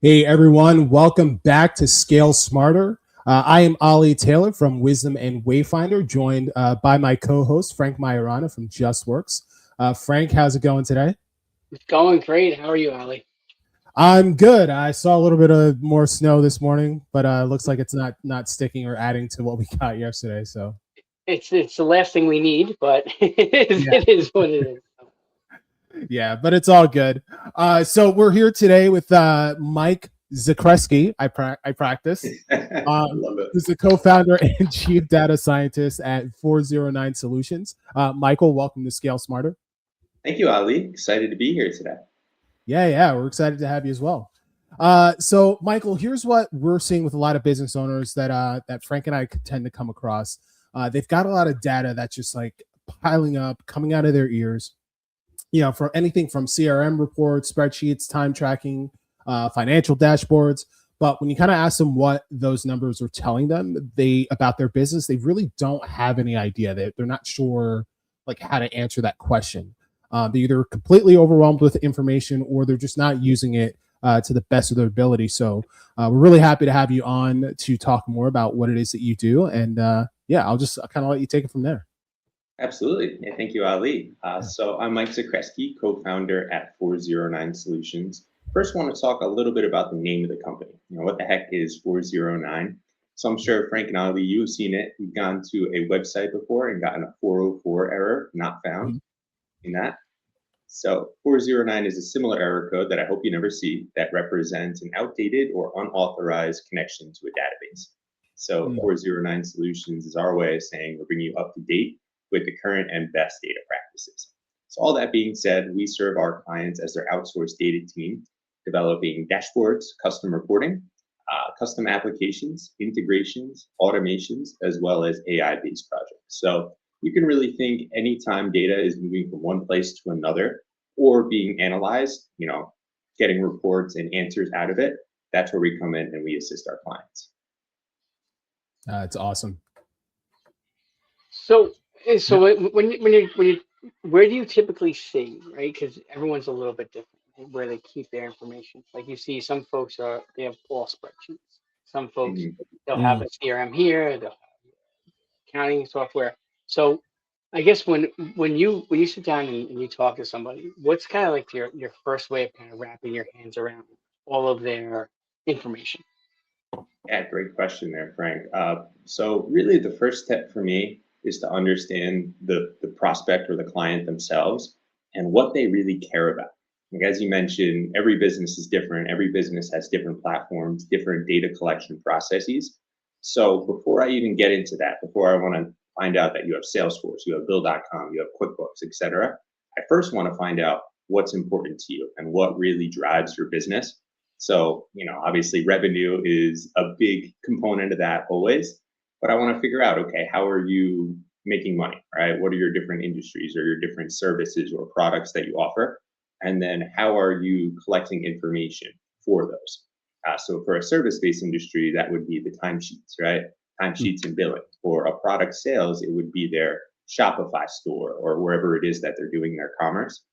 Hey everyone, welcome back to Scale Smarter. I am 𝗬𝗁 from Wisdom and Wayfinder, joined by my co-host Frank Majorana from JustWorks. Frank, how's it going today? It's going great. How are you, Ali? I'm good. I saw a little bit of more snow this morning, but looks like it's not sticking or adding to what we got yesterday. So It's the last thing we need, but yeah, it is what it is. yeah, but it's all good. So we're here today with Mike Zakrzewski. I practice. Love it. Who's the co-founder and chief data scientist at �009 Solutions. Michael, welcome to Scale Smarter. Thank you, Ali. Excited to be here today. Yeah, we're excited to have you as well. So, Michael, here's what we're seeing with a lot of business owners that Frank and I tend to come across. They've got a lot of data that's just like piling up, coming out of their ears. You know, for anything from CRM reports, spreadsheets, time tracking, financial dashboards. But when you kind of ask them what those numbers are telling them about their business, they really don't have any idea. They're not sure like how to answer that question. They're either completely overwhelmed with information or they're just not using it to the best of their ability. So we're really happy to have you on to talk more about what it is that you do. And yeah, I'll kind of let you take it from there. Absolutely. Yeah, thank you, Ali. So I'm Mike Zakrzewski, co-founder at �009 Solutions. First, I want to talk a little bit about the name of the company. You know, what the heck is �009? So I'm sure Frank and Ali, you've seen it. You've gone to a website before and gotten a 404 error, not found in that. So 409 is a similar error code that I hope you never see that represents an outdated or unauthorized connection to a database. So �009 Solutions is our way of saying we're bringing you up to date with the current and best data practices. So all that being said, we serve our clients as their outsourced data team, developing dashboards, custom reporting, custom applications, integrations, automations, as well as AI-based projects. So you can really think anytime data is moving from one place to another or being analyzed, you know, getting reports and answers out of it, that's where we come in and we assist our clients. It's awesome. So when you where do you typically see, right? Because everyone's a little bit different where they keep their information. Like you see, some folks they have all spreadsheets. Some folks they'll have a CRM here, they'll have accounting software. So I guess when you sit down and you talk to somebody, what's kind of like your first way of kind of wrapping your hands around all of their information? Yeah, great question there, Frank. So really the first step for me is to understand the prospect or the client themselves and what they really care about. Like, as you mentioned, every business is different. Every business has different platforms, different data collection processes. So before I even get into that, before I want to find out that you have Salesforce, you have Bill.com, you have QuickBooks, etc., I first want to find out what's important to you and what really drives your business. So, you know, obviously revenue is a big component of that always, but I want to figure out, okay, how are you making money, right? What are your different industries or your different services or products that you offer? And then how are you collecting information for those? So for a service-based industry, that would be the timesheets, right? Timesheets and billing. For a product sales, it would be their Shopify store or wherever it is that they're doing their commerce.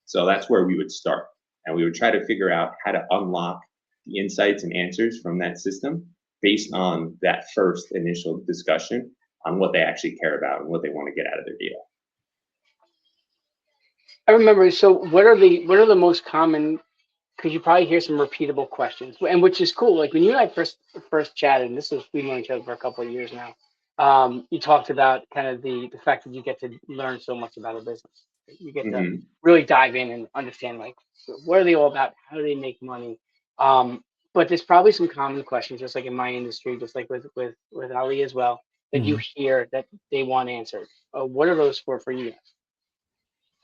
So that's where we would start. And we would try to figure out how to unlock the insights and answers from that system based on that first initial discussion on what they actually care about and what they want to get out of their data. I remember. So what are the most common? Because you probably hear some repeatable questions, and which is cool. Like when you and I first chatted, and we've known each other for a couple of years now. You talked about kind of the fact that you get to learn so much about a business. You get to really dive in and understand like what are they all about? How do they make money? But there's probably some common questions, just like in my industry, just like with Ali as well, that you hear that they want answered. What are those for you guys?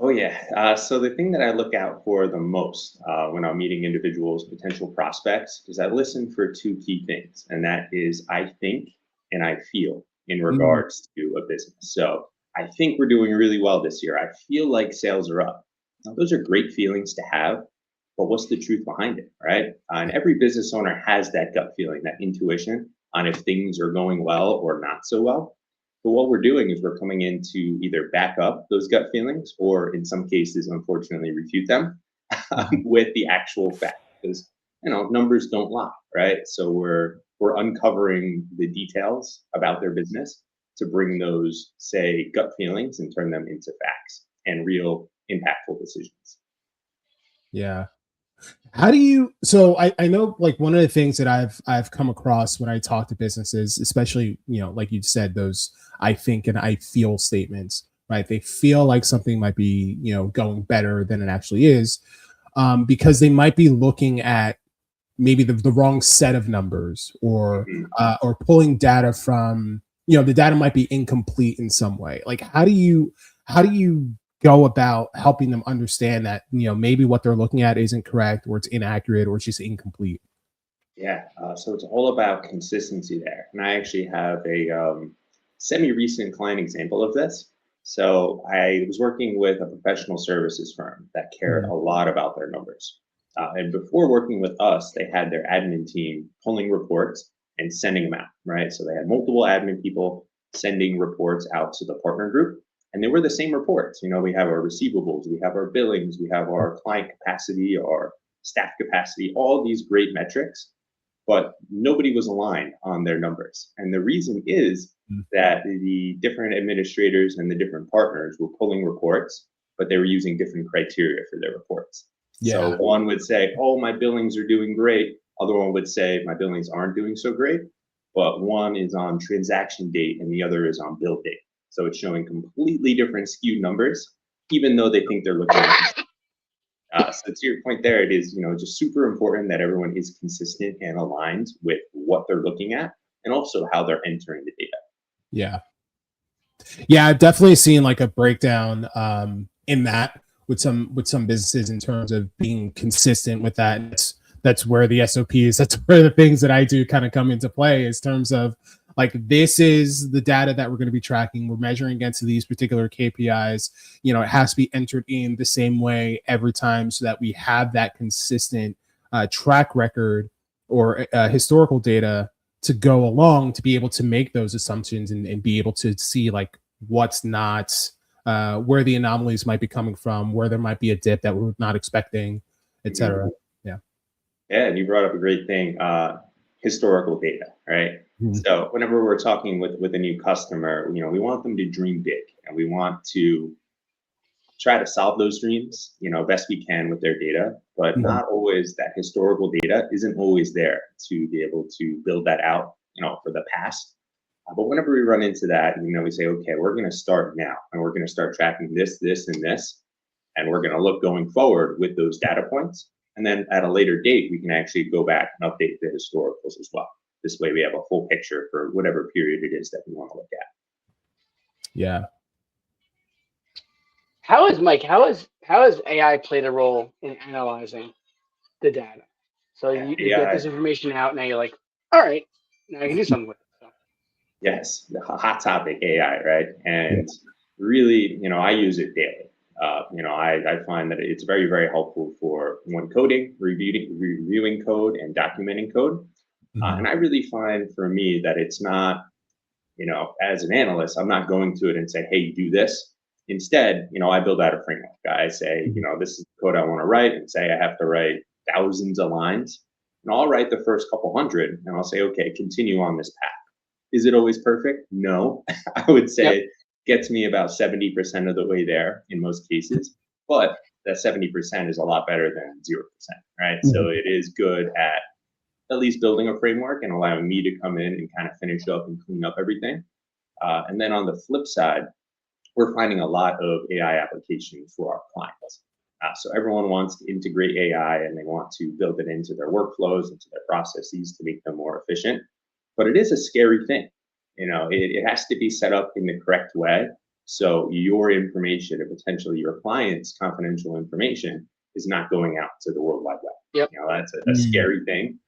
Oh yeah. So the thing that I look out for the most when I'm meeting individuals, potential prospects, is I listen for two key things, and that is I think and I feel in regards to a business. So I think we're doing really well this year. I feel like sales are up. Now, those are great feelings to have, but what's the truth behind it, right? And every business owner has that gut feeling, that intuition on if things are going well or not so well. But what we're doing is we're coming in to either back up those gut feelings or in some cases, unfortunately, refute them with the actual fact. Because numbers don't lie, right? So we're uncovering the details about their business to bring those, say, gut feelings and turn them into facts and real impactful decisions. Yeah. How do you, so I know like one of the things that I've come across when I talk to businesses, especially, like you said, those I think and I feel statements, right? They feel like something might be, going better than it actually is, because they might be looking at maybe the wrong set of numbers, or pulling data from, the data might be incomplete in some way. Like, how do you go about helping them understand that, maybe what they're looking at isn't correct, or it's inaccurate, or it's just incomplete? Yeah, so it's all about consistency there. And I actually have a semi-recent client example of this. So I was working with a professional services firm that cared a lot about their numbers. And before working with us, they had their admin team pulling reports and sending them out, right? So they had multiple admin people sending reports out to the partner group. And they were the same reports. We have our receivables, we have our billings, we have our client capacity, our staff capacity, all these great metrics, but nobody was aligned on their numbers. And the reason is that the different administrators and the different partners were pulling reports, but they were using different criteria for their reports. Yeah. So one would say, oh, my billings are doing great. Other one would say, my billings aren't doing so great. But one is on transaction date and the other is on bill date. So it's showing completely different skewed numbers, even though they think they're looking at so to your point there, it is, just super important that everyone is consistent and aligned with what they're looking at and also how they're entering the data. Yeah. Yeah, I've definitely seen like a breakdown in that with some businesses in terms of being consistent with that. That's where the SOPs, that's where the things that I do kind of come into play, in terms of like, this is the data that we're going to be tracking. We're measuring against these particular KPIs. It has to be entered in the same way every time, so that we have that consistent track record or historical data to go along to be able to make those assumptions and be able to see like what's not, where the anomalies might be coming from, where there might be a dip that we're not expecting, etc. Yeah, and you brought up a great thing, historical data, right? So whenever we're talking with a new customer, we want them to dream big, and we want to try to solve those dreams, best we can with their data, but not always that historical data isn't always there to be able to build that out, for the past. But whenever we run into that, we say, okay, we're going to start now, and we're going to start tracking this, this, and this, and we're going to look going forward with those data points. And then at a later date, we can actually go back and update the historicals as well. This way we have a full picture for whatever period it is that we want to look at. Yeah. How has AI played a role in analyzing the data? So you get this information out, now you're like, all right, now I can do something with it. So. Yes, the hot topic, AI, right? And really, I use it daily. I find that it's very, very helpful for when coding, reviewing code and documenting code. And I really find for me that it's not, as an analyst, I'm not going to it and say, hey, do this. Instead, I build out a framework. I say, this is the code I want to write, and say I have to write thousands of lines. And I'll write the first couple hundred and I'll say, okay, continue on this path. Is it always perfect? No. I would say gets me about 70% of the way there in most cases, but that 70% is a lot better than 0%, right? So it is good at least building a framework and allowing me to come in and kind of finish up and clean up everything. And then on the flip side, we're finding a lot of AI applications for our clients. So everyone wants to integrate AI and they want to build it into their workflows, into their processes to make them more efficient. But it is a scary thing. It has to be set up in the correct way. So your information and potentially your client's confidential information is not going out to the World Wide Web. Yep. That's a scary thing.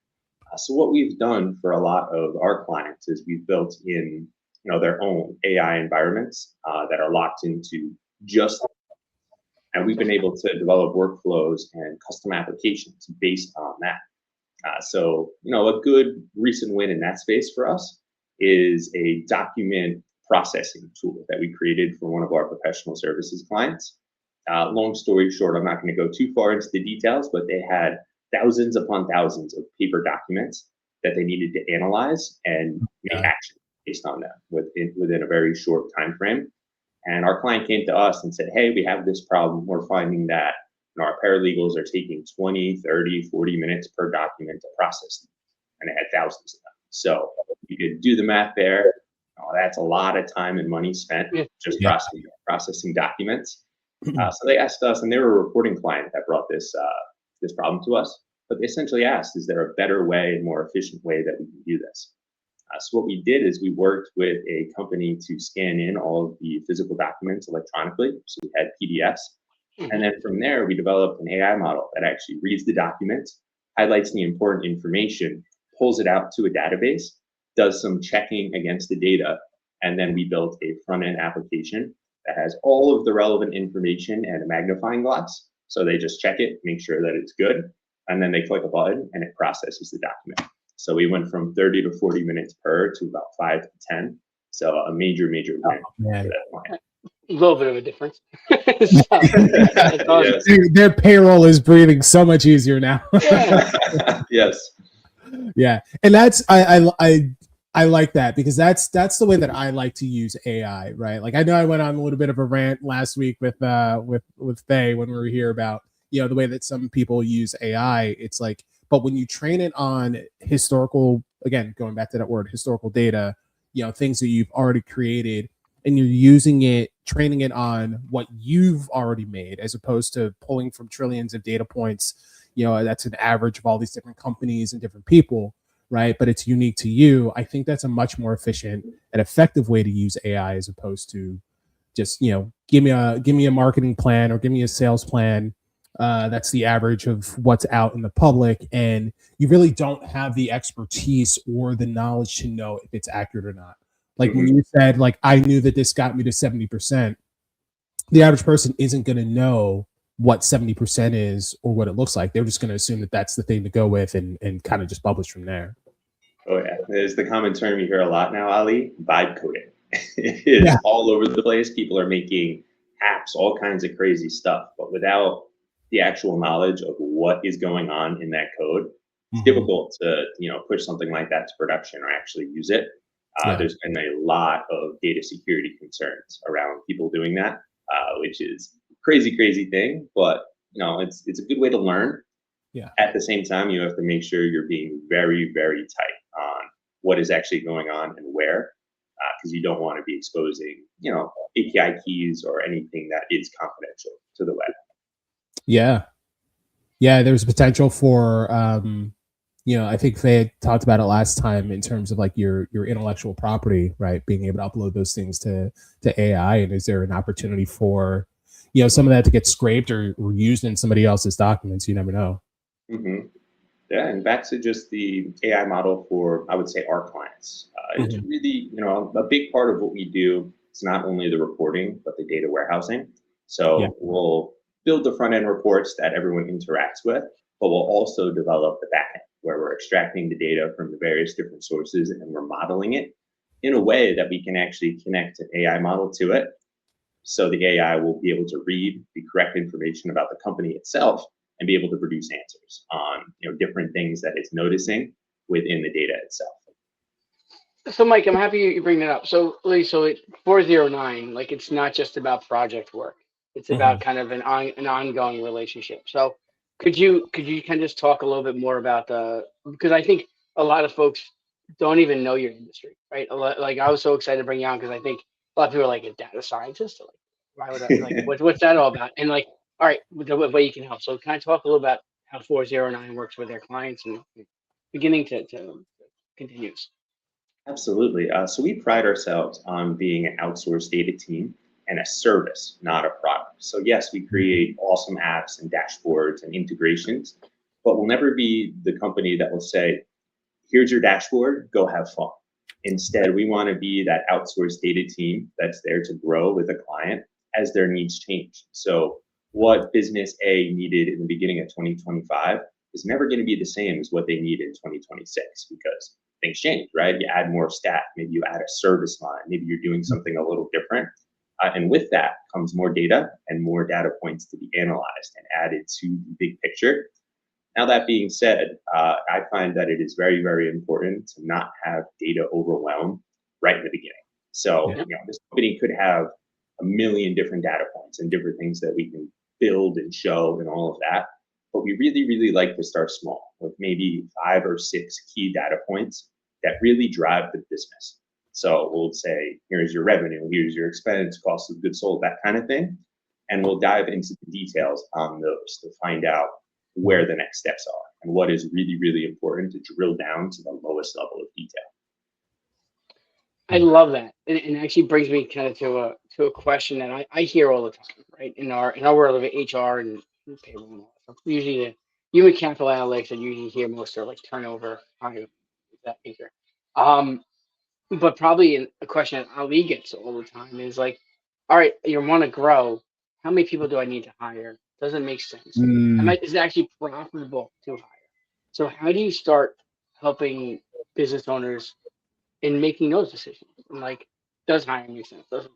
So what we've done for a lot of our clients is we've built in, their own AI environments that are locked into just, and we've been able to develop workflows and custom applications based on that. So, a good recent win in that space for us is a document processing tool that we created for one of our professional services clients. Long story short, I'm not going to go too far into the details, but they had thousands upon thousands of paper documents that they needed to analyze and make action based on them within a very short time frame. And our client came to us and said, hey, we have this problem. We're finding that our paralegals are taking 20, 30, 40 minutes per document to process them. And they had thousands of them. So you could do the math there. That's a lot of time and money spent just processing documents. So they asked us, and they were a reporting client that brought this problem to us. But they essentially asked, is there a better way, a more efficient way that we can do this? So what we did is we worked with a company to scan in all of the physical documents electronically. So we had PDFs. And then from there, we developed an AI model that actually reads the documents, highlights the important information, pulls it out to a database, does some checking against the data, and then we built a front-end application that has all of the relevant information and a magnifying glass. So they just check it, make sure that it's good, and then they click a button and it processes the document. So we went from 30 to 40 minutes per to about 5 to 10. So a major win for that client. A little bit of a difference. Their payroll is breathing so much easier now. Yes. Yeah, and that's I like that, because that's the way that I like to use AI, right? Like, I know I went on a little bit of a rant last week with Faye when we were here about, you know, the way that some people use AI. It's like, but when you train it on historical, again, going back to that word, historical data, you know, things that you've already created, and you're using it, training it on what you've already made, as opposed to pulling from trillions of data points. You know, that's an average of all these different companies and different people, right? But it's unique to you. I think that's a much more efficient and effective way to use AI, as opposed to just, you know, give me a marketing plan or give me a sales plan. That's the average of what's out in the public, and you really don't have the expertise or the knowledge to know if it's accurate or not. Like when you said, like, I knew that this got me to 70%, the average person isn't going to know what 70% is or what it looks like. They're just going to assume that that's the thing to go with and kind of just publish from there. Oh yeah, there's the common term you hear a lot now, Ali, vibe coding. It is all over the place. People are making apps, all kinds of crazy stuff, but without the actual knowledge of what is going on in that code, it's difficult to, you know, push something like that to production or actually use it. There's been a lot of data security concerns around people doing that, which is crazy thing, but you know, it's a good way to learn. Yeah. At the same time, you have to make sure you're being very tight on what is actually going on and where, because you don't want to be exposing, you know, API keys or anything that is confidential to the web. Yeah, there's potential for you know, I think Faye had talked about it last time in terms of like your intellectual property, right? Being able to upload those things to AI, and is there an opportunity for, you know, some of that to get scraped or used in somebody else's documents? You never know. Yeah, and back to just the AI model for, I would say, our clients. It's really, you know, a big part of what we do. It's not only the reporting, but the data warehousing. So we'll build the front end reports that everyone interacts with, but we'll also develop the back end, where we're extracting the data from the various different sources and we're modeling it in a way that we can actually connect an AI model to it. So the AI will be able to read the correct information about the company itself and be able to produce answers on, you know, different things that it's noticing within the data itself. So Mike, I'm happy you bring that up. So 409, like, it's not just about project work. It's about kind of an ongoing relationship. So could you kind of just talk a little bit more about because I think a lot of folks don't even know your industry, right? Like, I was so excited to bring you on because I think a lot of people are like, a data scientist, or like, why would I, like, what's that all about? And like, all right, the way you can help. So can I talk a little about how 409 works with their clients and beginning to continues? Absolutely. So we pride ourselves on being an outsourced data team and a service, not a product. So yes, we create awesome apps and dashboards and integrations, but we'll never be the company that will say, here's your dashboard, go have fun. Instead, we want to be that outsourced data team that's there to grow with a client as their needs change. So what business A needed in the beginning of 2025 is never going to be the same as what they need in 2026, because things change, right? You add more staff, maybe you add a service line, maybe you're doing something a little different. And with that comes more data and more data points to be analyzed and added to the big picture. Now, that being said, I find that it is very, very important to not have data overwhelm right in the beginning. So, Yeah. this company could have a million different data points and different things that we can build and show and all of that. But we really, really like to start small with maybe 5 or 6 key data points that really drive the business. So we'll say, here's your revenue, here's your expense, cost of goods sold, that kind of thing. And we'll dive into the details on those to find out where the next steps are and what is really, really important to drill down to the lowest level of detail. I love that. And it actually brings me kind of to a question that I hear all the time, right? In our world of HR and payroll and all that stuff. Usually the human capital analytics, I usually hear most are like turnover, hiring, that nature. But probably a question that Ali gets all the time is like, all right, you want to grow. How many people do I need to hire? Doesn't make sense. Is it actually profitable to hire? So how do you start helping business owners in making those decisions? And like, does hiring make sense? Doesn't.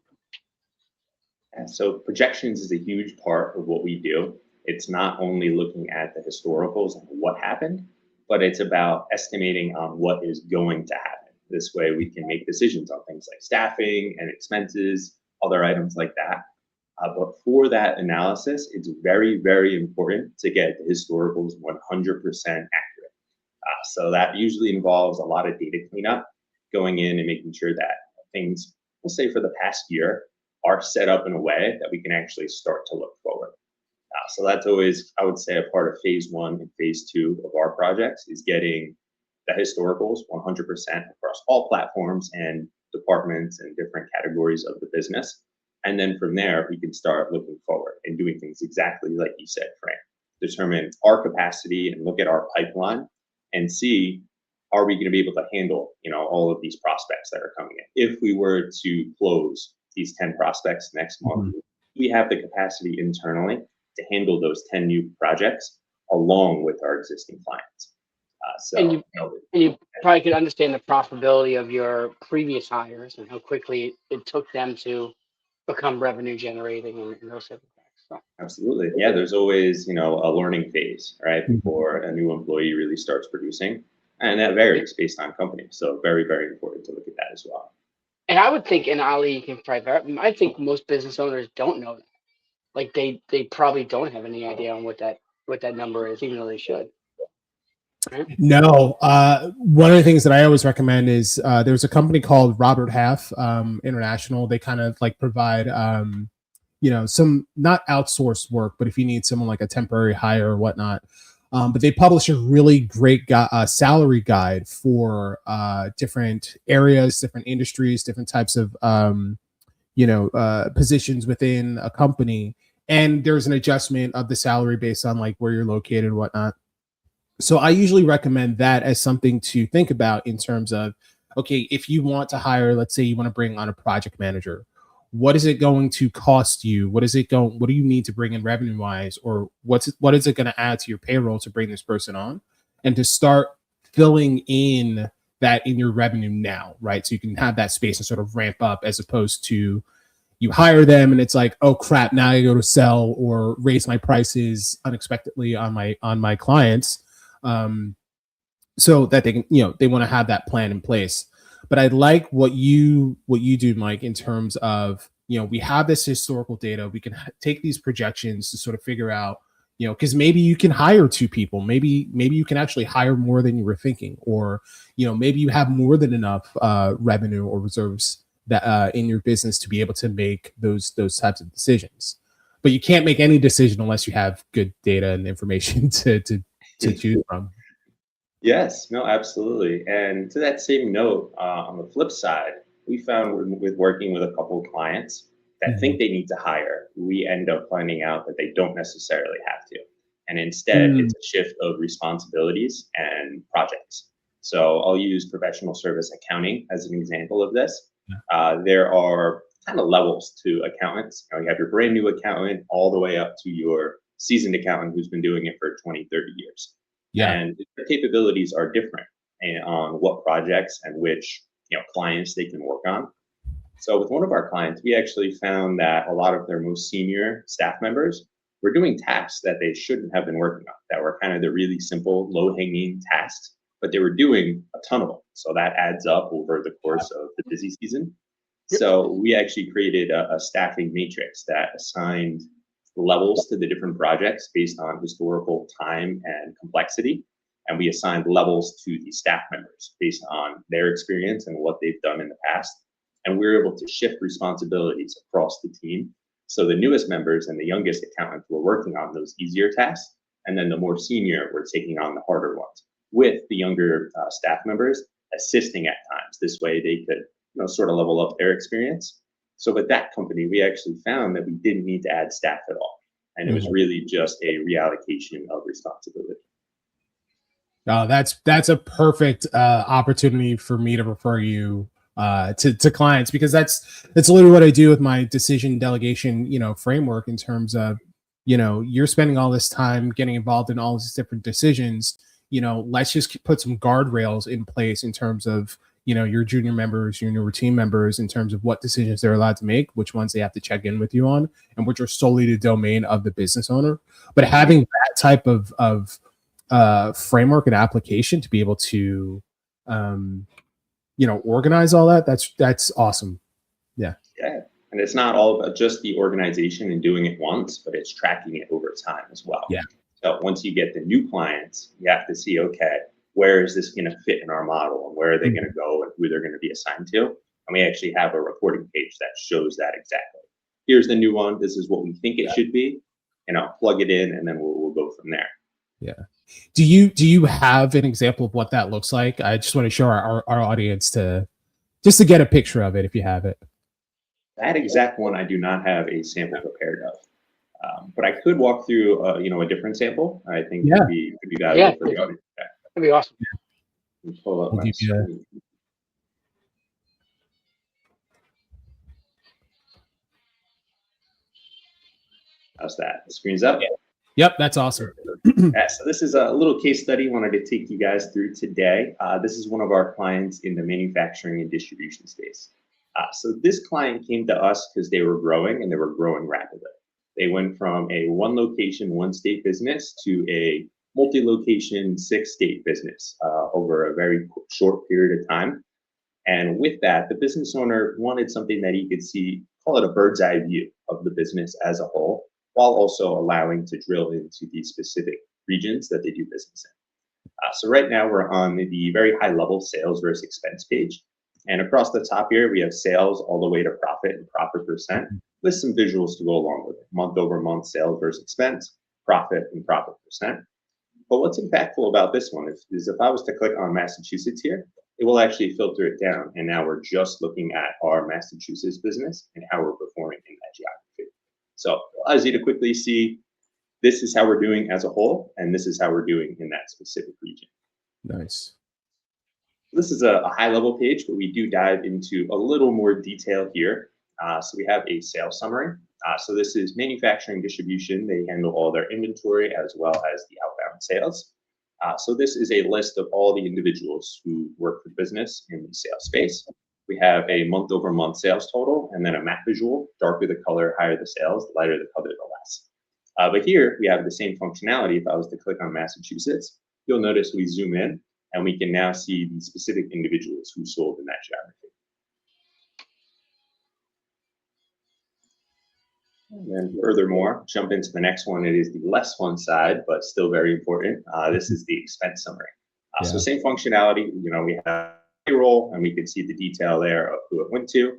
And so projections is a huge part of what we do. It's not only looking at the historicals and what happened, but it's about estimating on what is going to happen. This way we can make decisions on things like staffing and expenses, other items like that. But for that analysis, it's very, very important to get the historicals 100% accurate. So that usually involves a lot of data cleanup, going in and making sure that things, we'll say for the past year, are set up in a way that we can actually start to look forward. So that's always, I would say, a part of phase 1 and phase 2 of our projects is getting the historicals 100% across all platforms and departments and different categories of the business. And then from there, we can start looking forward and doing things exactly like you said, Frank. Determine our capacity and look at our pipeline and see, are we going to be able to handle, all of these prospects that are coming in? If we were to close these 10 prospects next month, we have the capacity internally to handle those 10 new projects along with our existing clients. And you probably could understand the profitability of your previous hires and how quickly it took them to become revenue generating and those type of things. So. Absolutely. Yeah, there's always, a learning phase, right? Before a new employee really starts producing. And that varies based on company. So very, very important to look at that as well. And I would think, and Ali, you can probably, I think most business owners don't know that. Like they probably don't have any idea on what that number is, even though they should. Right? No. One of the things that I always recommend is there's a company called 𝗵𝗵𝗴 International. They kind of like provide, some not outsourced work, but if you need someone like a temporary hire or whatnot. But they publish a really great salary guide for different areas, different industries, different types of, positions within a company. And there's an adjustment of the salary based on like where you're located and whatnot. So I usually recommend that as something to think about in terms of, okay, if you want to hire, let's say you want to bring on a project manager, what is it going to cost you? What do you need to bring in revenue wise? Or what is it going to add to your payroll to bring this person on? And to start filling in that in your revenue now, right? So you can have that space and sort of ramp up, as opposed to you hire them and it's like, oh crap, now I go to sell or raise my prices unexpectedly on my clients. So that they can, they want to have that plan in place. But I like what you do, Mike, in terms of, we have this historical data. We can take these projections to sort of figure out, because maybe you can hire 2 people. Maybe you can actually hire more than you were thinking, or, maybe you have more than enough revenue or reserves that in your business to be able to make those types of decisions. But you can't make any decision unless you have good data and information to choose from. Yes, no, absolutely. And to that same note, on the flip side, we found with working with a couple of clients that think they need to hire, we end up finding out that they don't necessarily have to. And instead, it's a shift of responsibilities and projects. So I'll use professional service accounting as an example of this. There are kind of levels to accountants. You have your brand new accountant all the way up to your seasoned accountant who's been doing it for 20, 30 years. Yeah. And their capabilities are different on what projects and which clients they can work on. So with one of our clients, we actually found that a lot of their most senior staff members were doing tasks that they shouldn't have been working on, that were kind of the really simple, low-hanging tasks, but they were doing a ton of them. So that adds up over the course of the busy season. So we actually created a staffing matrix that assigned levels to the different projects based on historical time and complexity. And we assigned levels to the staff members based on their experience and what they've done in the past. And we were able to shift responsibilities across the team. So the newest members and the youngest accountants were working on those easier tasks. And then the more senior were taking on the harder ones, with the younger staff members assisting at times. This way they could sort of level up their experience. So with that company, we actually found that we didn't need to add staff at all. And it was really just a reallocation of responsibility. Oh, that's a perfect opportunity for me to refer you to clients, because that's literally what I do with my decision delegation, framework, in terms of, you're spending all this time getting involved in all these different decisions. Let's just put some guardrails in place in terms of, your junior members, your newer team members, in terms of what decisions they're allowed to make, which ones they have to check in with you on, and which are solely the domain of the business owner. But having that type of framework and application to be able to, organize all that, that's awesome. Yeah. And it's not all about just the organization and doing it once, but it's tracking it over time as well. Yeah. So once you get the new clients, you have to see, okay, where is this going to fit in our model, and where are they going to go, and who they're going to be assigned to? And we actually have a reporting page that shows that exactly. Here's the new one. This is what we think it should be. Plug it in, and then we'll go from there. Yeah. Do you have an example of what that looks like? I just want to show our audience to get a picture of it, if you have it. That exact one, I do not have a sample prepared of. But I could walk through, a different sample. I think could be valuable for the audience. That'd be awesome. Pull up my screen. How's that? The screen's up? Yep, that's awesome. So this is a little case study I wanted to take you guys through today. This is one of our clients in the manufacturing and distribution space. So this client came to us because they were growing, and they were growing rapidly. They went from a one location, one state business to a multi-location, 6-state business over a very short period of time. And with that, the business owner wanted something that he could see, call it a bird's eye view of the business as a whole, while also allowing to drill into the specific regions that they do business in. So right now we're on the very high level sales versus expense page. And across the top here, we have sales all the way to profit and profit percent, with some visuals to go along with it. Month over month sales versus expense, profit and profit percent. But what's impactful about this one is if I was to click on Massachusetts here, it will actually filter it down. And now we're just looking at our Massachusetts business and how we're performing in that geography. So it allows you to quickly see, this is how we're doing as a whole, and this is how we're doing in that specific region. Nice. This is a high-level page, but we do dive into a little more detail here. So we have a sales summary. So this is manufacturing distribution. They handle all their inventory as well as the outbound sales. So this is a list of all the individuals who work for the business in the sales space. We have a month over month sales total, and then a map visual. Darker the color, higher the sales, lighter the color, the less. But here we have the same functionality. If I was to click on Massachusetts, you'll notice we zoom in, and we can now see the specific individuals who sold in that geography. And then furthermore, jump into the next one. It is the less fun side, but still very important. This is the expense summary. So same functionality, we have payroll, and we can see the detail there of who it went to.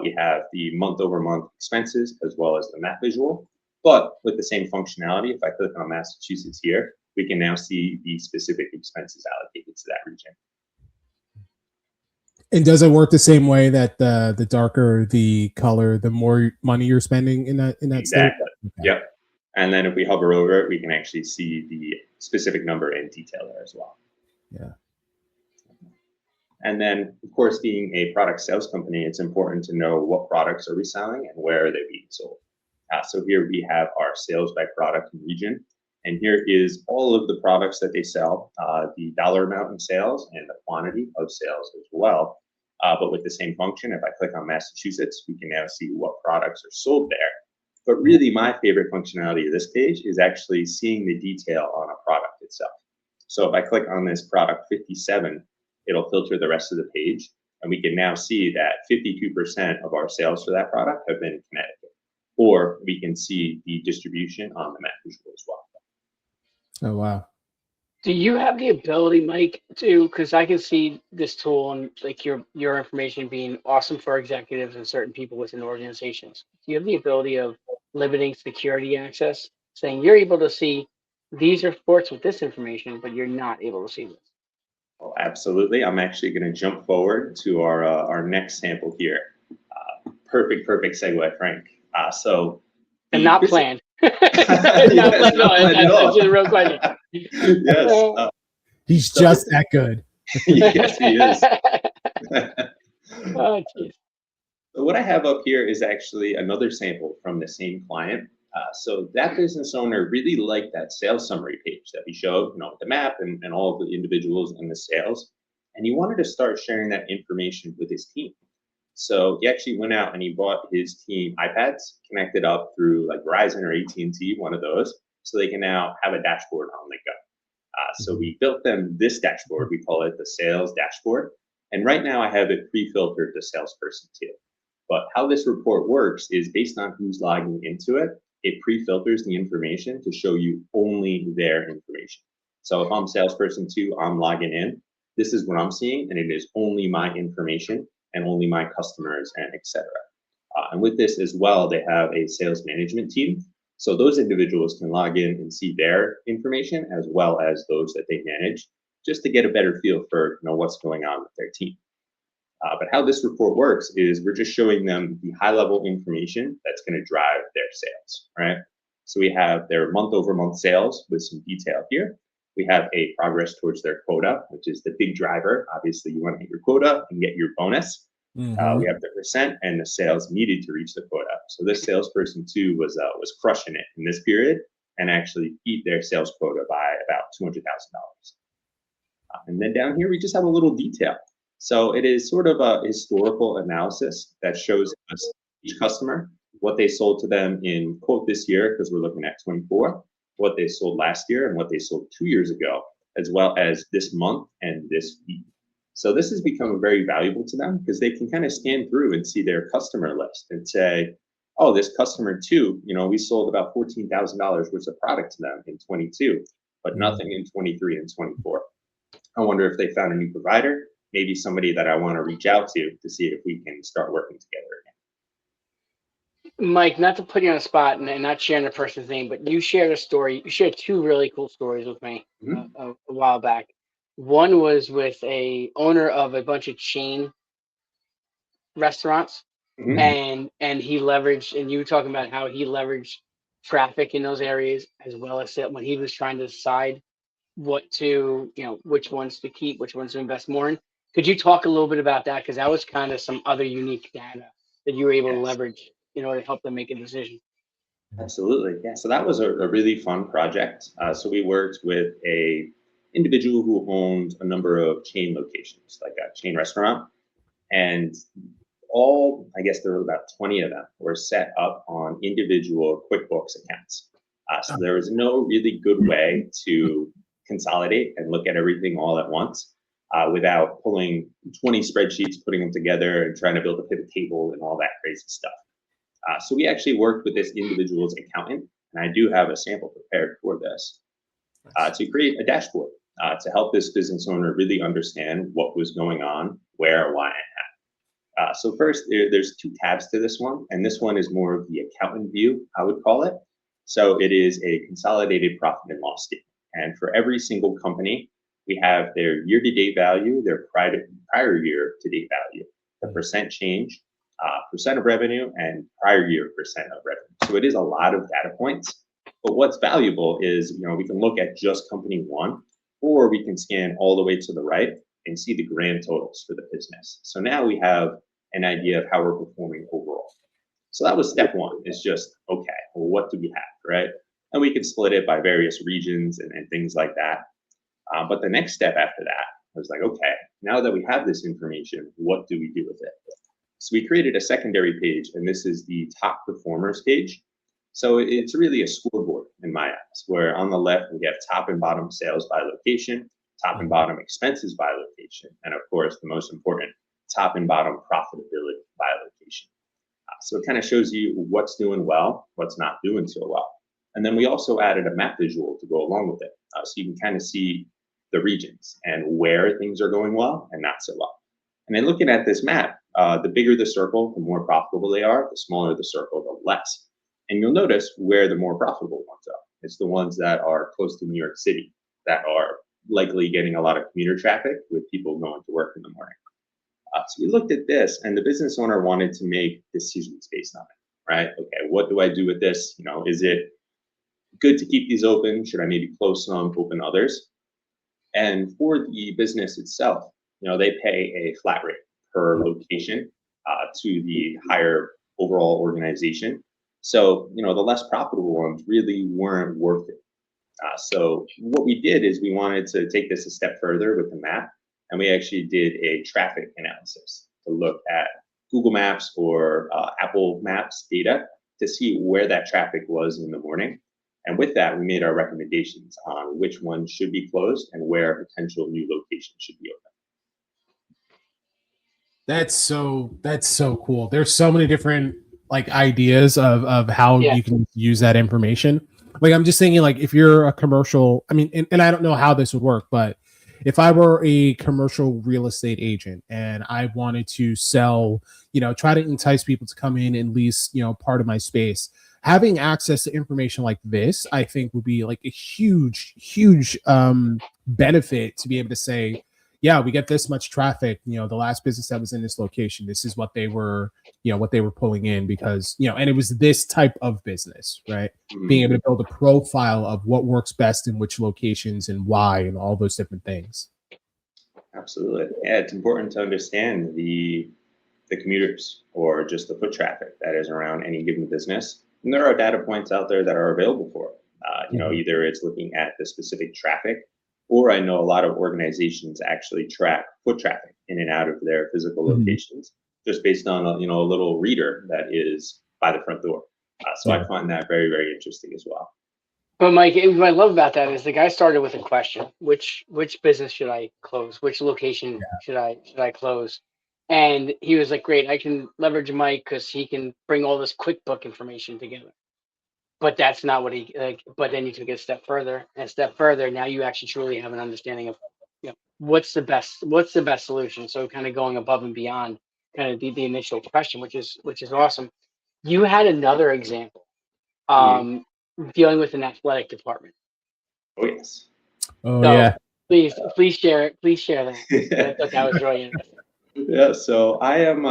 We have the month over month expenses as well as the map visual. But with the same functionality, if I click on Massachusetts here, we can now see the specific expenses allocated to that region. And does it work the same way that the darker the color, the more money you're spending in that exactly. state? Okay. Yep. And then if we hover over it, we can actually see the specific number in detail there as well. Yeah. And then, of course, being a product sales company, it's important to know what products are we selling and where are they being sold. So here we have our sales by product and region. And here is all of the products that they sell, the dollar amount in sales and the quantity of sales as well. But with the same function, if I click on Massachusetts, we can now see what products are sold there But really my favorite functionality of this page is actually seeing the detail on a product itself. So if I click on this product 57, it'll filter the rest of the page. And we can now see that 52% of our sales for that product have been in Connecticut. Or we can see the distribution on the map visual as well. Oh, wow. Do you have the ability, Mike, to, because I can see this tool and like your information being awesome for executives and certain people within organizations. Do you have the ability of limiting security access, saying you're able to see these reports with this information, but you're not able to see this? Oh, absolutely. I'm actually going to jump forward to our next sample here. Perfect segue, Frank. And not planned. Not planned at all. That's a real question. Yes. He's just that good. Yes, he is. Oh, geez. So what I have up here is actually another sample from the same client. So that business owner really liked that sales summary page that we showed, with the map and all of the individuals and the sales. And he wanted to start sharing that information with his team. So he actually went out and he bought his team iPads, connected up through like Verizon or AT&T, one of those, so they can now have a dashboard on the go. So we built them this dashboard. We call it the sales dashboard. And right now I have it pre-filtered to salesperson 2. But how this report works is based on who's logging into it, it pre-filters the information to show you only their information. So if I'm salesperson 2, I'm logging in. This is what I'm seeing, and it is only my information and only my customers and etc. And with this as well, they have a sales management team. So those individuals can log in and see their information as well as those that they manage, just to get a better feel for what's going on with their team. But how this report works is we're just showing them the high-level information that's going to drive their sales, right? So we have their month-over-month sales with some detail here. We have a progress towards their quota, which is the big driver. Obviously, you want to hit your quota and get your bonus. Mm-hmm. We have the percent and the sales needed to reach the quota. So this salesperson 2 was crushing it in this period and actually beat their sales quota by about $200,000. And then down here, we just have a little detail. So it is sort of a historical analysis that shows us each customer, what they sold to them in quote this year, because we're looking at 24, what they sold last year and what they sold 2 years ago, as well as this month and this week. So this has become very valuable to them because they can kind of scan through and see their customer list and say, oh, this customer 2, we sold about $14,000 worth of product to them in 22, but nothing in 23 and 24. I wonder if they found a new provider, maybe somebody that I want to reach out to see if we can start working together again. Mike, not to put you on the spot and not sharing the person's name, but you shared a story. You shared 2 really cool stories with me a while back. One was with a owner of a bunch of chain restaurants, and he leveraged, and you were talking about how he leveraged traffic in those areas as well as when he was trying to decide what to, which ones to keep, which ones to invest more in. Could you talk a little bit about that? Because that was kind of some other unique data that you were able to leverage in order to help them make a decision. Absolutely, yeah. So that was a really fun project. So we worked with a individual who owned a number of chain locations, like a chain restaurant, and I guess there were about 20 of them were set up on individual QuickBooks accounts. So there was no really good way to consolidate and look at everything all at once without pulling 20 spreadsheets, putting them together and trying to build a pivot table and all that crazy stuff. So we actually worked with this individual's accountant, and I do have a sample prepared for this, to create a dashboard to help this business owner really understand what was going on, where, why, and how. So first, there's 2 tabs to this one, and this one is more of the accountant view, I would call it. So it is a consolidated profit and loss statement. And for every single company, we have their year-to-date value, their prior year-to-date value, the percent change, percent of revenue, and prior year percent of revenue. So it is a lot of data points. But what's valuable is, we can look at just company 1, or we can scan all the way to the right and see the grand totals for the business. So now we have an idea of how we're performing overall. So that was step 1, is just, okay, well, what do we have, right? And we can split it by various regions and things like that. But the next step after that was like, okay, now that we have this information, what do we do with it? So we created a secondary page, and this is the top performers page. So it's really a scoreboard in my eyes, where on the left we have top and bottom sales by location, top and bottom expenses by location, and of course, the most important, top and bottom profitability by location. So it kind of shows you what's doing well, what's not doing so well. And then we also added a map visual to go along with it. So you can kind of see the regions and where things are going well and not so well. And then looking at this map, the bigger the circle, the more profitable they are. The smaller the circle, the less. And you'll notice where the more profitable ones are. It's the ones that are close to New York City, that are likely getting a lot of commuter traffic with people going to work in the morning. So we looked at this, and the business owner wanted to make decisions based on it, right? Okay, what do I do with this? You know, is it good to keep these open? Should I maybe close some, open others? And for the business itself, you know, they pay a flat rate per location to the higher overall organization. So, you know, the less profitable ones really weren't worth it. So what we did is we wanted to take this a step further with the map, and we actually did a traffic analysis to look at Google Maps or Apple Maps data to see where that traffic was in the morning. And with that, we made our recommendations on which ones should be closed and where potential new locations should be open. That's so cool. There's so many different like ideas of how you can use that information. Like I'm just thinking, like if you're a commercial, I mean, and I don't know how this would work, but if I were a commercial real estate agent and I wanted to sell, you know, try to entice people to come in and lease, you know, part of my space, having access to information like this, I think would be like a huge benefit to be able to say, yeah, we get this much traffic. You know, the last business that was in this location, this is what they were, you know, what they were pulling in because, you know, and it was this type of business, right? Mm-hmm. Being able to build a profile of what works best in which locations and why and all those different things. Absolutely. Yeah, it's important to understand the commuters or just the foot traffic that is around any given business. And there are data points out there that are available for it. You know, either it's looking at the specific traffic, or I know a lot of organizations actually track foot traffic in and out of their physical locations, just based on a, you know, a little reader that is by the front door. So I find that very interesting as well. But Mike, what I love about that is the guy started with a question: which business should I close? Which location should I close? And he was like, "Great, I can leverage Mike because he can bring all this QuickBook information together." But that's not what he like. But then you took it a step further, and a step further. Now you actually truly have an understanding of, you know, what's the best solution. So kind of going above and beyond kind of the initial question, which is awesome. You had another example, dealing with an athletic department. Oh yes. Oh so, yeah. Please share it. Please share that. I thought that was really interesting. Yeah. So I am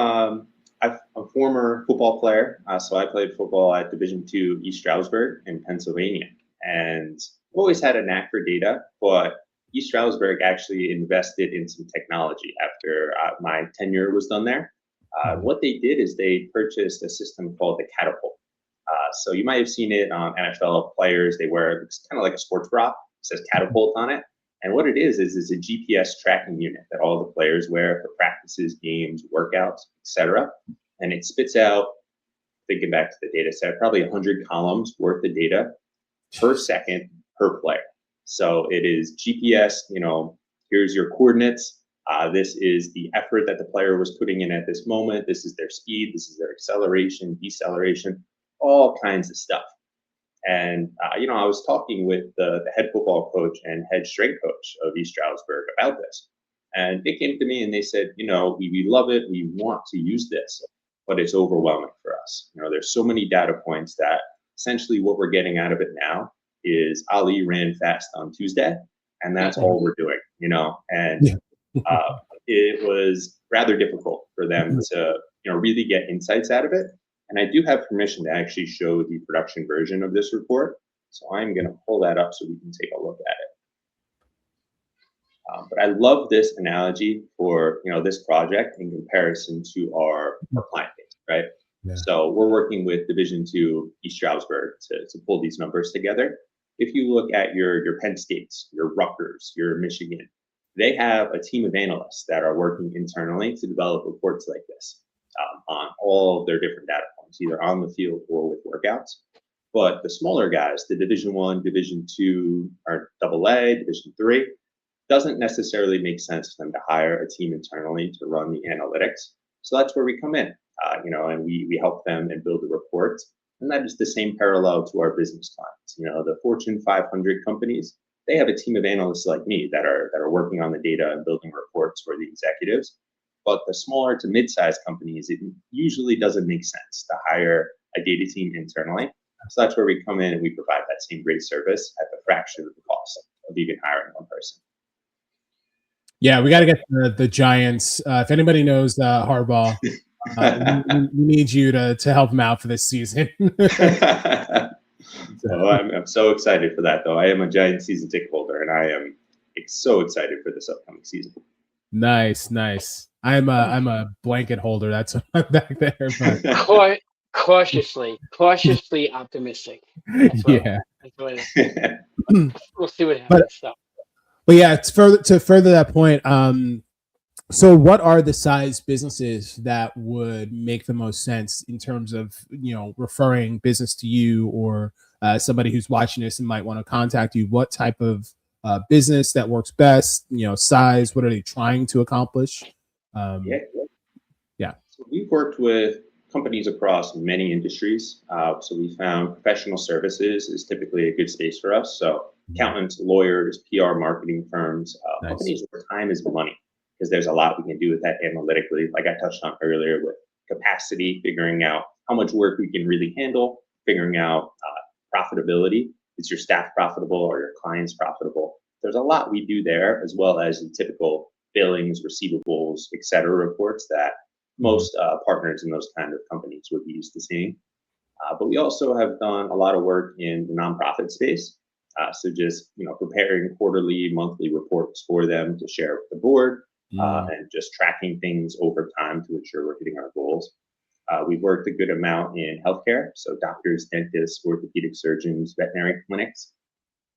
I'm a former football player. So I played football at Division II East Stroudsburg in Pennsylvania, and always had a knack for data. But East Stroudsburg actually invested in some technology after my tenure was done there. What they did is they purchased a system called the 𝗀𝗄𝗄. So you might have seen it on NFL players. They wear, it's kind of like a sports bra. It says 𝗀𝗄𝗄 on it. And what it is it's a GPS tracking unit that all the players wear for practices, games, workouts, etc. And it spits out, thinking back to the data set, probably 100 columns worth of data per second per player. So it is GPS, you know, here's your coordinates. This is the effort that the player was putting in at this moment. This is their speed. This is their acceleration, deceleration, all kinds of stuff. And, you know, I was talking with the head football coach and head strength coach of East Stroudsburg about this. And they came to me and they said, you know, we love it. We want to use this, but it's overwhelming for us. You know, there's so many data points that essentially what we're getting out of it now is Ali ran fast on Tuesday, and that's all we're doing, you know, and it was rather difficult for them to, you know, really get insights out of it. And I do have permission to actually show the production version of this report. So I'm going to pull that up so we can take a look at it. But I love this analogy for, you know, this project in comparison to our client base, right? Yeah. So we're working with Division II East Stroudsburg to pull these numbers together. If you look at your Penn States, your Rutgers, your Michigan, they have a team of analysts that are working internally to develop reports like this on all of their different data points, either on the field or with workouts. But the smaller guys, the Division I, Division II, or AA, Division III, doesn't necessarily make sense for them to hire a team internally to run the analytics. So that's where we come in, and we help them and build the reports. And that is the same parallel to our business clients. The Fortune 500 companies, they have a team of analysts like me that are working on the data and building reports for the executives. But the smaller to mid-sized companies, it usually doesn't make sense to hire a data team internally. So that's where we come in and we provide that same great service at the fraction of the cost of even hiring one person. Yeah, we got to get the Giants. If anybody knows Harbaugh, we need you to help him out for this season. Oh, I'm so excited for that, though. I am a Giants season ticket holder, and I am so excited for this upcoming season. Nice. I'm a blanket holder. That's back there. But cautiously optimistic. Yeah. We'll see what happens. But yeah, to further that point, so what are the size businesses that would make the most sense in terms of, referring business to you, or somebody who's watching this and might want to contact you? What type of business that works best, size, what are they trying to accomplish? Yeah. So we've worked with companies across many industries. So we found professional services is typically a good space for us. So accountants, lawyers, PR marketing firms, companies where time is money, because there's a lot we can do with that analytically. Like I touched on earlier with capacity, figuring out how much work we can really handle, figuring out profitability. Is your staff profitable or your clients profitable? There's a lot we do there, as well as the typical billings, receivables, et cetera reports that most partners in those kind of companies would be used to seeing. But we also have done a lot of work in the nonprofit space. So just, preparing quarterly, monthly reports for them to share with the board, and just tracking things over time to ensure we're hitting our goals. We've worked a good amount in healthcare, so doctors, dentists, orthopedic surgeons, veterinary clinics.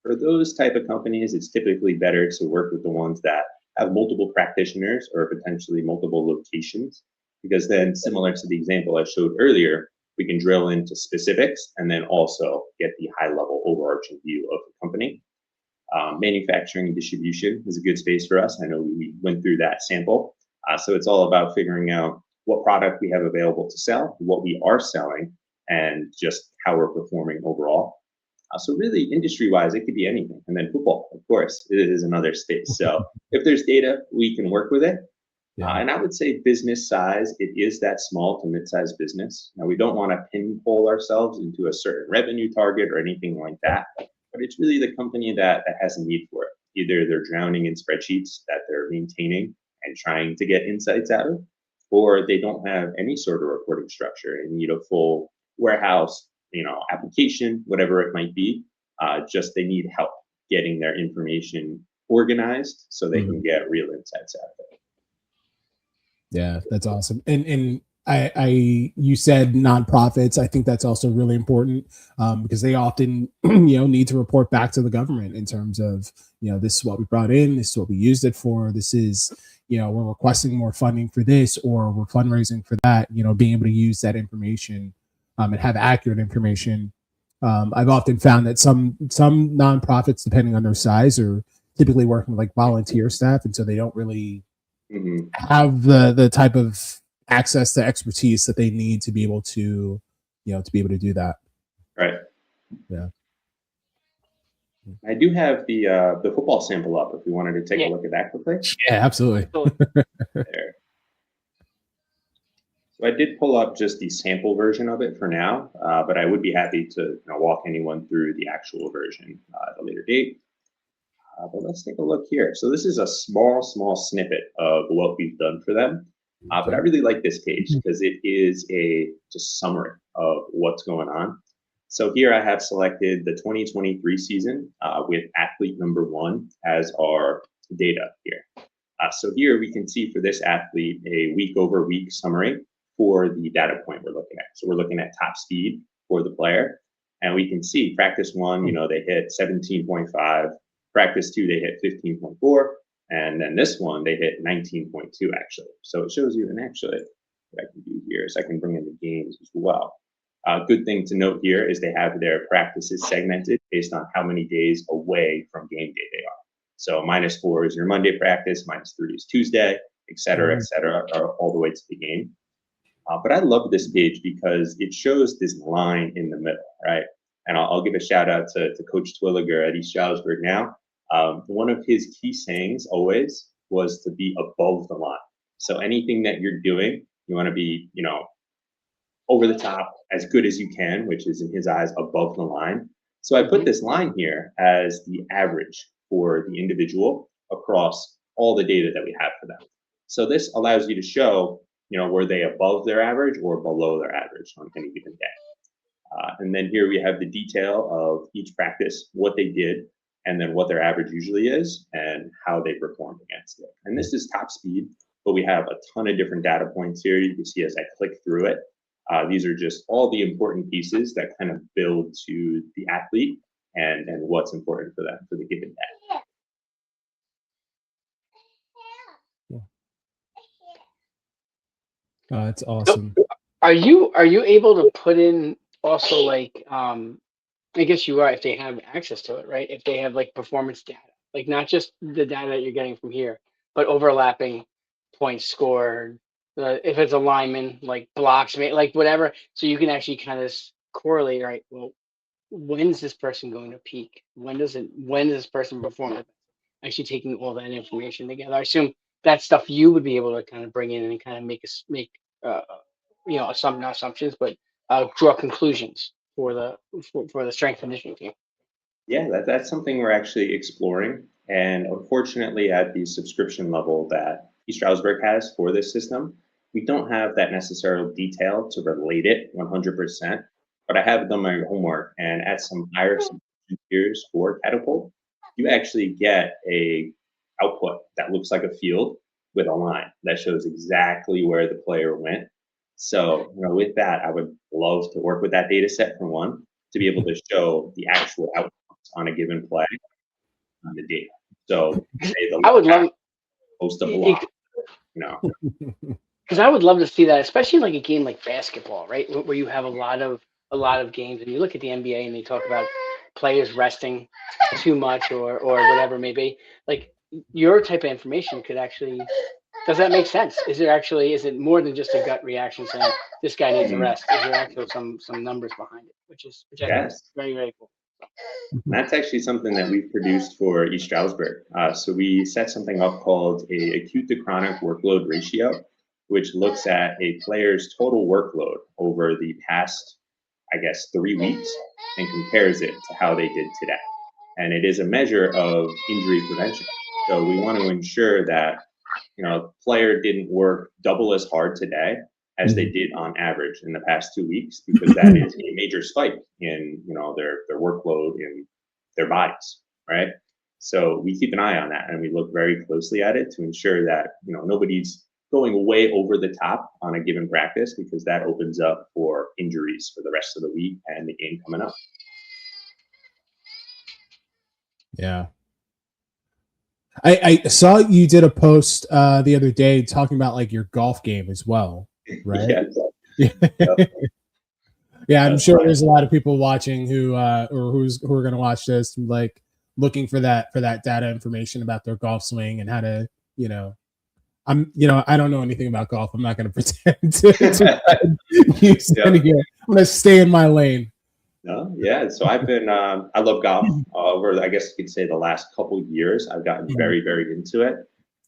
For those type of companies, it's typically better to work with the ones that have multiple practitioners or potentially multiple locations, because then, similar to the example I showed earlier, we can drill into specifics and then also get the high-level overarching view of the company. Manufacturing and distribution is a good space for us. I know we went through that sample. So it's all about figuring out what product we have available to sell, what we are selling, and just how we're performing overall. So really, industry-wise, it could be anything. And then football, of course, it is another space. So if there's data, we can work with it. And I would say business size, it is that small to mid-sized business. Now, we don't want to pinhole ourselves into a certain revenue target or anything like that, but it's really the company that has a need for it. Either they're drowning in spreadsheets that they're maintaining and trying to get insights out of, or they don't have any sort of reporting structure and need a full warehouse, application, whatever it might be. Just they need help getting their information organized so they can get real insights out of it. Yeah, that's awesome. And you said nonprofits. I think that's also really important, because they often, need to report back to the government in terms of, this is what we brought in, this is what we used it for, this is, we're requesting more funding for this, or we're fundraising for that. Being able to use that information and have accurate information. I've often found that some nonprofits, depending on their size, are typically working with like volunteer staff, and so they don't really have the type of access to expertise that they need to be able to, to be able to do that. Right. Yeah. I do have the football sample up if you wanted to take a look at that quickly. Yeah, absolutely. There. So I did pull up just the sample version of it for now, but I would be happy to walk anyone through the actual version at a later date. But let's take a look here. So this is a small snippet of what we've done for them. But I really like this page because it is a just summary of what's going on. So here I have selected the 2023 season with athlete number 1 as our data here. So here we can see for this athlete a week over week summary for the data point we're looking at. So we're looking at top speed for the player. And we can see practice 1, they hit 17.5. Practice 2, they hit 15.4. And then this one, they hit 19.2 actually. So it shows you, and actually what I can do here is I can bring in the games as well. Good thing to note here is they have their practices segmented based on how many days away from game day they are. So -4 is your Monday practice, -3 is Tuesday, et cetera, all the way to the game. But I love this page because it shows this line in the middle, right? And I'll give a shout out to Coach 𝗬𝗂𝗿𝗄 at East Stroudsburg now. One of his key sayings always was to be above the line. So anything that you're doing, you want to be, you know, over the top, as good as you can, which is in his eyes above the line. So I put this line here as the average for the individual across all the data that we have for them. So this allows you to show, you know, were they above their average or below their average on any given day. And then here we have the detail of each practice, what they did, and then what their average usually is and how they performed against it. And this is top speed, but we have a ton of different data points here. You can see as I click through it, these are just all the important pieces that kind of build to the athlete and what's important for them for the given day. That's awesome. So are you able to put in also like I guess you are if they have access to it, right? If they have like performance data, like not just the data that you're getting from here, but overlapping points scored, if it's a lineman, like blocks, like whatever. So you can actually kind of correlate, right? Well, when's this person going to peak? When does this person perform? Actually taking all that information together. I assume that stuff you would be able to kind of bring in and kind of make you know, not assumptions, but draw conclusions for the strength conditioning team. Yeah, that's something we're actually exploring. And unfortunately, at the subscription level that East Stroudsburg has for this system, we don't have that necessary detail to relate it 100%. But I have done my homework, and at some higher subscription tiers for Catapult, you actually get a output that looks like a field with a line that shows exactly where the player went. So, you know, with that, I would love to work with that data set for one, to be able to show the actual outcomes on a given play on the data. So say the I would love post a block, you know. Because I would love to see that, especially like a game like basketball, right? Where you have a lot of games, and you look at the NBA and they talk about players resting too much or whatever it may be. Like your type of information could actually, does that make sense? Is it more than just a gut reaction saying this guy needs a rest? Is there actually some numbers behind it, which I think is very, very cool. That's actually something that we've produced for East Stroudsburg. So we set something up called a acute to chronic workload ratio, which looks at a player's total workload over the past, I guess, 3 weeks and compares it to how they did today. And it is a measure of injury prevention. So we want to ensure that, you know, a player didn't work double as hard today as they did on average in the past 2 weeks, because that is a major spike in, you know, their workload in their bodies, right? So we keep an eye on that, and we look very closely at it to ensure that, you know, nobody's going way over the top on a given practice, because that opens up for injuries for the rest of the week and the game coming up. Yeah. I saw you did a post the other day talking about like your golf game as well, right? Yeah. Yeah, I'm sure there's a lot of people watching who are going to watch this, like looking for that data information about their golf swing and how to, you know, I don't know anything about golf. I'm not going to pretend to use any here. I'm going to stay in my lane. No, yeah. So I've been, I love golf. Over, I guess you could say, the last couple of years, I've gotten very, very into it.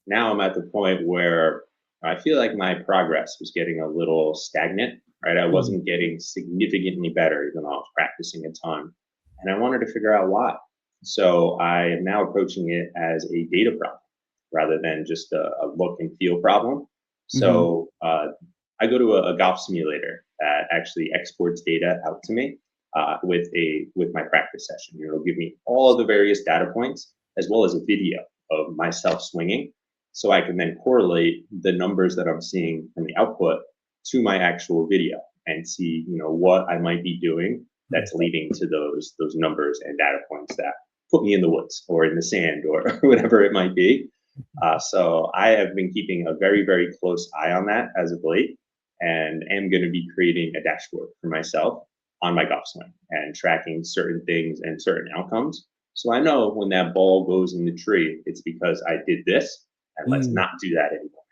Now I'm at the point where I feel like my progress was getting a little stagnant, right? I wasn't getting significantly better, even though I was practicing a ton. And I wanted to figure out why. So I am now approaching it as a data problem rather than just a look and feel problem. So I go to a golf simulator that actually exports data out to me with my practice session. It'll give me all of the various data points as well as a video of myself swinging, so I can then correlate the numbers that I'm seeing from the output to my actual video and see, you know, what I might be doing that's leading to those numbers and data points that put me in the woods or in the sand or whatever it might be. So I have been keeping a very, very close eye on that as of late. and am going to be creating a dashboard for myself on my golf swing and tracking certain things and certain outcomes. So I know when that ball goes in the tree, it's because I did this, and let's not do that anymore.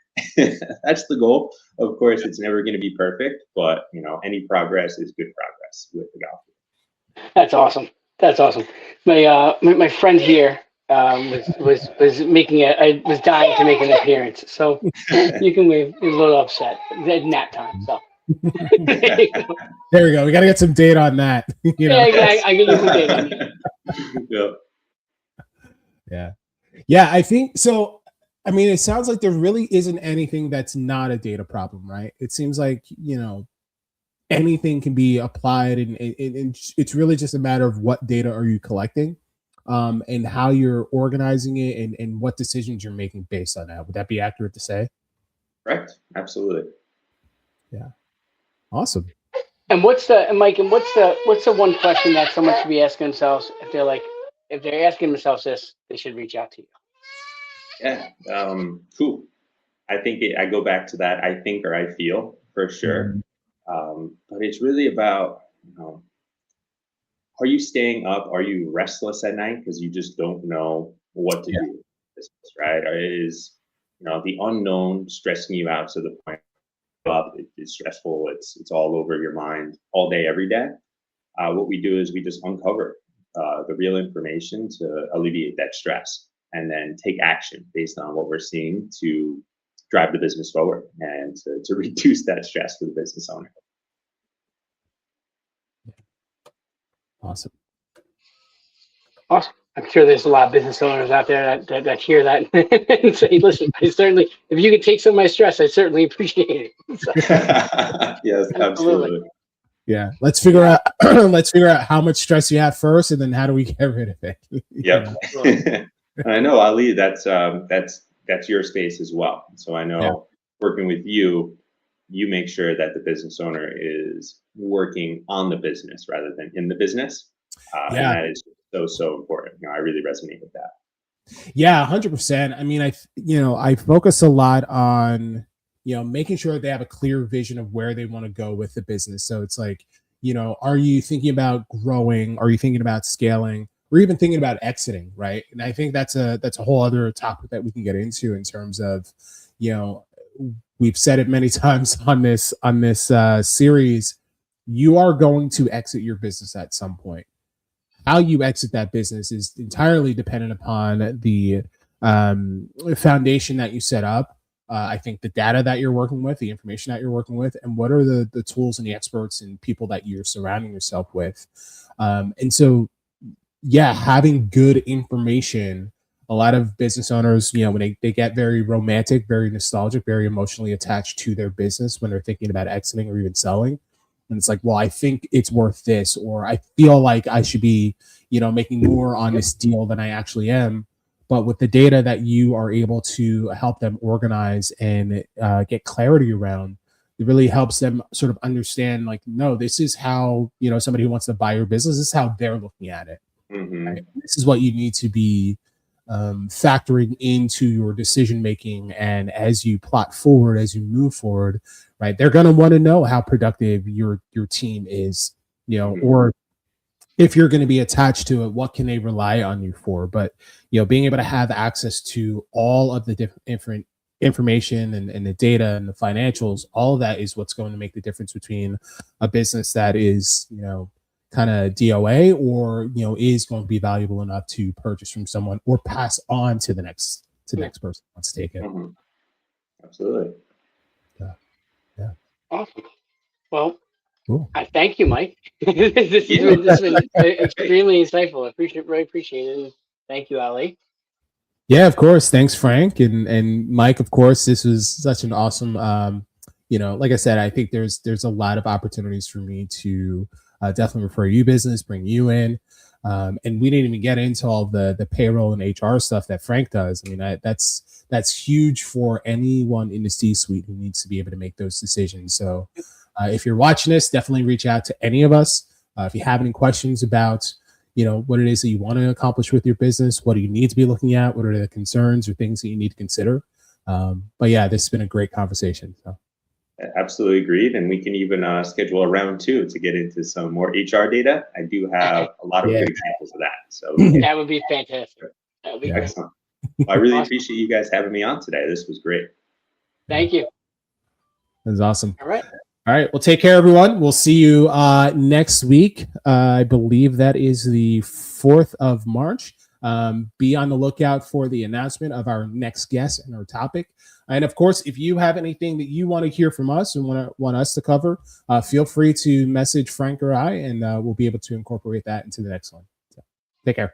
That's the goal. Of course, it's never going to be perfect, but any progress is good progress with the golf. That's awesome. That's awesome. My friend here was making I was dying to make an appearance. So you can wave. He's a little upset. It's nap time. So there we go. We got to get some data on that. Yeah, I get you some data on that. Yeah. I think so. I mean, it sounds like there really isn't anything that's not a data problem, right? It seems like, anything can be applied, and it's really just a matter of what data are you collecting, and how you're organizing it, and what decisions you're making based on that. Would that be accurate to say? Correct. Absolutely. Yeah. Awesome. And what's the one question that someone should be asking themselves if they're asking themselves this, they should reach out to you? Yeah. Cool. I think I go back to that. I think, or I feel, for sure. But it's really about, are you staying up? Are you restless at night because you just don't know what to do? Right? Or is the unknown stressing you out to the point of it's stressful? It's all over your mind all day, every day. What we do is we just uncover the real information to alleviate that stress, and then take action based on what we're seeing to drive the business forward and to reduce that stress for the business owner. Awesome. I'm sure there's a lot of business owners out there that hear that and say, listen, if you could take some of my stress, I certainly appreciate it. So, yes, absolutely. Yeah. Let's figure out how much stress you have first, and then how do we get rid of it? Yep. I know, Ali, that's your space as well. So I know working with you, you make sure that the business owner is working on the business rather than in the business. And that is so important. I really resonate with that. Yeah, 100%. I mean, I focus a lot on, making sure they have a clear vision of where they want to go with the business. So it's like, are you thinking about growing? Are you thinking about scaling? Or even thinking about exiting, right? And I think that's a whole other topic that we can get into in terms of, we've said it many times on this series. You are going to exit your business at some point. How you exit that business is entirely dependent upon the foundation that you set up. I think the data that you're working with, the information that you're working with, and what are the tools and the experts and people that you're surrounding yourself with. And so, having good information. A lot of business owners, when they get very romantic, very nostalgic, very emotionally attached to their business when they're thinking about exiting or even selling. And it's like, well, I think it's worth this, or I feel like I should be, making more on this deal than I actually am. But with the data that you are able to help them organize and get clarity around, it really helps them sort of understand, like, no, this is how, somebody who wants to buy your business, this is how they're looking at it. Mm-hmm. Right? This is what you need to be factoring into your decision making, and as you plot forward, as you move forward, right, they're going to want to know how productive your team is, or if you're going to be attached to it, what can they rely on you for? But being able to have access to all of the different information and the data and the financials, all of that is what's going to make the difference between a business that is kind of DOA, or is going to be valuable enough to purchase from someone or pass on to the next person who wants to take it. Mm-hmm. Absolutely. Yeah. Awesome. Well, cool. I thank you, Mike. This has been extremely insightful. Really appreciate it. And thank you, Ali. Yeah, of course. Thanks, Frank, and Mike. Of course, this was such an awesome. Like I said, I think there's a lot of opportunities for me to definitely refer you business, bring you in. And we didn't even get into all the payroll and HR stuff that Frank does. I mean, that's huge for anyone in the C-suite who needs to be able to make those decisions. So if you're watching this, definitely reach out to any of us. If you have any questions about, what it is that you want to accomplish with your business, what do you need to be looking at? What are the concerns or things that you need to consider? But yeah, this has been a great conversation. So. Absolutely agreed. And we can even schedule a round 2 to get into some more HR data. I do have a lot of good examples of that. So that would be fantastic. That would be excellent. Well, I really Awesome. appreciate you guys having me on today. This was great. Thank you. That's awesome. All right. All right. Well, take care, everyone. We'll see you next week. I believe that is the 4th of March. Be on the lookout for the announcement of our next guest and our topic. And of course, if you have anything that you want to hear from us and want us to cover, feel free to message Frank or I, and we'll be able to incorporate that into the next one. So, take care.